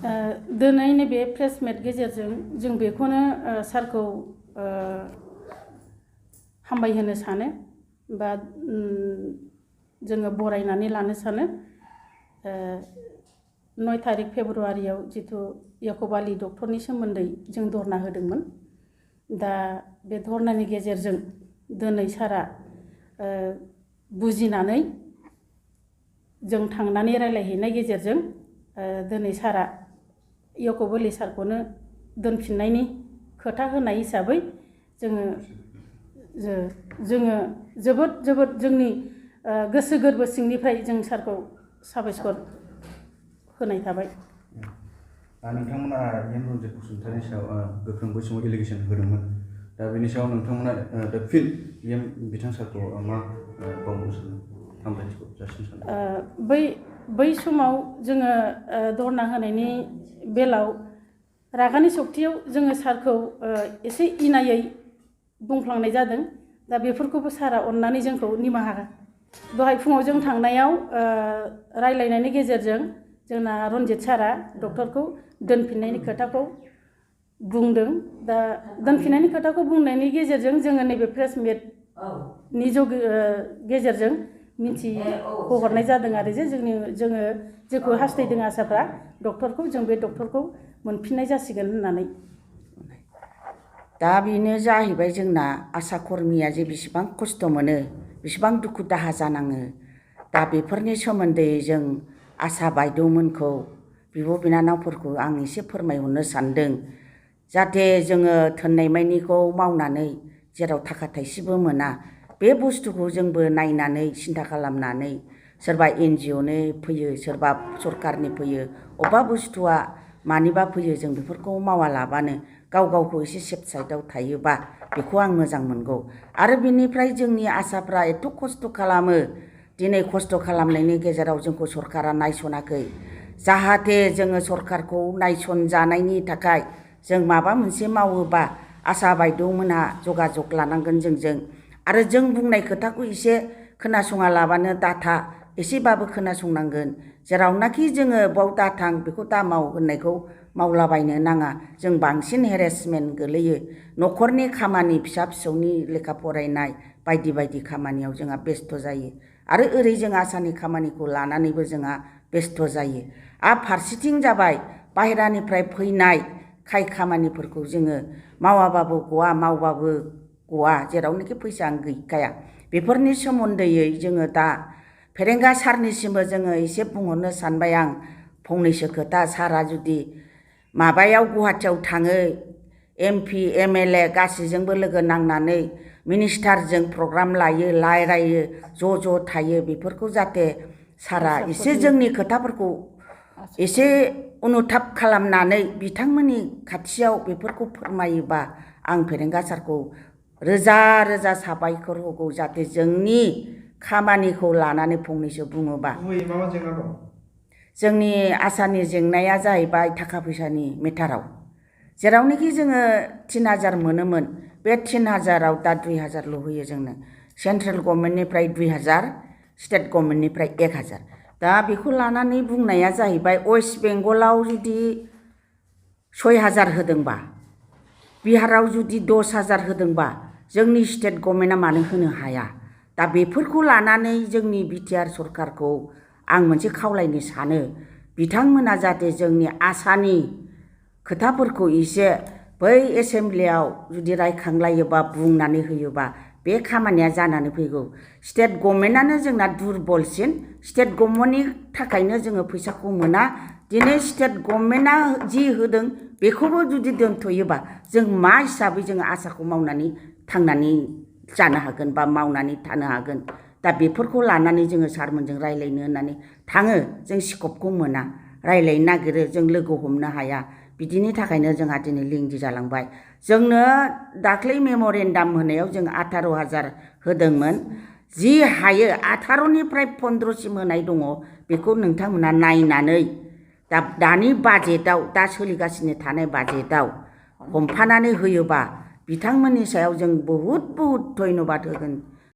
दिनै नैबे प्रेस मिट गेजेरजों जों बेखौनो सारखौ हामबायहोनो सानो बा जोङो बरायनानै लानो सानो 9 तारिख फेब्रुवारियाव जिथु याकुब आली डक्टरनि सोमोन्दै जों धरना होदोंमोन दा बे धरनानि गेजेरजों दिनै सारा बुजिनानै जों थांनानै रायलायहैनाय गेजेरजों दिनै सारा याकुब आली सारखौनो दोनफिननायनि खोथा होनाय हिसाबै जोङो जोबोद जोंनि गोसो गोरबो सिंनिफ्राय जों सारखौ साबायखर होनाय थाबाय। नोंथांमोना एम रन्जित बसुमतारिनि सायाव गोख्रों बैसोमाव एलिगेसन होदोंमोन दा बेनि सायाव नोंथांमोना दा फिन एम बिथां सारखौ मा बावनो सानो हामलायथिखौ जासिनो सानो? बै समाव जोङो धरना होनायनि बेलायाव रागानि सक्तियाव जोङो सारखौ एसे इनायै बुंफ्लांनाय जादों दा बेफोरखौबो सारा अननानै जोंखौ निमाहा दहाय फुङाव जों थांनायाव रायलायनायनि गेजेरजों जोंना रन्जित सारा डक्टरखौ दोनफिननायनि खोथाखौ बुंदों दा दोनफिननायनि खोथाखौ बुंनायनि गेजेरजों जोङो नैबे प्रेस मिटनि गेजेरजों मिथिहोहरनाय जादों आरो जे जोङो जेखौ हास्थायदों आसाफ्रा डक्टरखौ जों बे डक्टरखौ मोनफिननाय जासिगोन होननानै। दा बेनो जाहैबाय जोंना आसा कर्मिया जे बेसेबां खस्थ' मोनो बेसेबां दुखु दाहा जानाङो दा बेफोरनि सोमोन्दै जों आसा बायद'मोनखौ बिब' बिनानावफोरखौ आं एसे फोरमायहरनो सानदों जाहाथे जोङो थोननाय मानिखौ मावनानै जेराव थाखा थाइसेबो मोना बे बुस्थुखौ जोंबो नायनानै सिन्था खालामनानै सोरबा NGOनि फैयो सोरबा सरकारनि फैयो अबेबा बुस्थुआ मानिबा फैयो जों बेफोरखौ मावालाबानो गाव गावखौ एसे सेफ साइडआव थायोबा बेखौ आं मोजां मोनगौ आरो बिनिफ्राय जोंनि आसाफ्रा एथ' खस्थ' खालामो दिनै खस्थ' खालामनायनि गेजेराव जोंखौ सरकारा नायसनाखै जाहाथे जोङो सरकारखौ नायसनजानायनि थाखाय जों माबा मोनसे मावोबा आसा बायद'मोनहा जगाजग लानांगोन जोंजों आरो जों बुंनाय खोथाखौ एसे खोनासङा लाबानो दाथा एसेबाबो खोनासंनांगोन जेरावनाखि जोङो बाव दाथां बेखौ दा माव होननायखौ मावलाबायनो नाङा जों बांसिन हेरेसमेन्ट गोलैयो न'खरनि खामानि फिसा फिसौनि लेखा फरायनाय बायदि बायदि खामानियाव जोंहा बेस्थ' जायो आरो ओरै जों आसानि खामानिखौ लानानैबो जोंहा बेस्थ' जायो आरो फारसेथिं जाबाय बाहेरानिफ्राय फैनाय खाय खामानिफोरखौ जोङो मावाबाबो गवा मावबाबो गवा जेरावनाखि फैसा गैखाया बेफोरनि सोमोन्दैयै जोङो दा फेरेंगा सारनिसिमबो जोङो एसे बुंहरनो सानबाय आं फंनैसो खोथा सारा जुदि माबायाव गुवाहाटियाव थाङो MP MLA गासैजोंबो लोगो नांनानै मिनिस्टारजों प्रग्राम लायो रायलायो ज' थायो बेफोरखौ जाहाथे सारा एसे जोंनि खोथाफोरखौ एसे अनुताप खालामनानै बिथांमोननि खाथियाव बेफोरखौ फोरमायोबा आं फेरेंगा सारखौ रोजा रोजा साबायखर होगौ जाहाथे जोंनि खामानिखौ लानानै फंनैसो बुङोबा जोंनि आसानि जेंनाया जाहैबाय थाखा फैसानि मेटाराव जेरावनाखि जोङो 3000 मोनोमोन बे 3000आव दा 2000ल' होयो जोंनो सेन्ट्रेल गभर्नमेन्टनिफ्राय 2000 स्टेट गभर्नमेन्टनिफ्राय 1000 दा बेखौ लानानै बुंनाया जाहैबाय वेस्ट बेंगलाव जुदि 6000 होदोंबा बिहाराव जुदि 10000 होदोंबा जोंनि स्टेट गभर्नमेन्टआ मानो होनो हाया दा बेफोरखौ लानानै जोंनि BTR सरकारखौ आं मोनसे खावलायनो सानो बिथांमोना जाहाथे जोंनि आसानि खोथाफोरखौ एसे बै एसेमब्लियाव जुदि रायखांलायोबा बुंनानै होयोबा बे खामानिया जानानै फैगौ स्टेट गभर्नमेन्टआनो जोंना दुरबलसिन स्टेट गभर्नमेन्टनि थाखायनो जोङो फैसाखौ मोना दिनै स्टेट गभर्नमेन्टआ जि होदों बेखौबो जुदि दोनथ'योबा जों मा हिसाबै जोङो आसाखौ मावनानै थांनानै जानो हागोन बा मावनानै थानो हागोन दा बेफोरखौ लानानै जोङो सारमोनजों रायलायनो होननानै थाङो जों स्कपखौ मोना रायलायनो नागिरो जों लोगो हमनो हाया बिदिनि थाखायनो जोंहा दिनै लिंदि जालांबाय जोंनो दाख्लै मेम'रेन्डाम होनायाव जों 18000 होदोंमोन जि हायो 18निफ्राय 15सिम होनाय दङ बेखौ नोंथांमोना नायनानै दानि बाजेटआव दा सोलिगासिनो थानाय बाजेटआव हमफानानै होयोबा बिथांमोननि सायाव जों बहुद धन्यबाद होगोन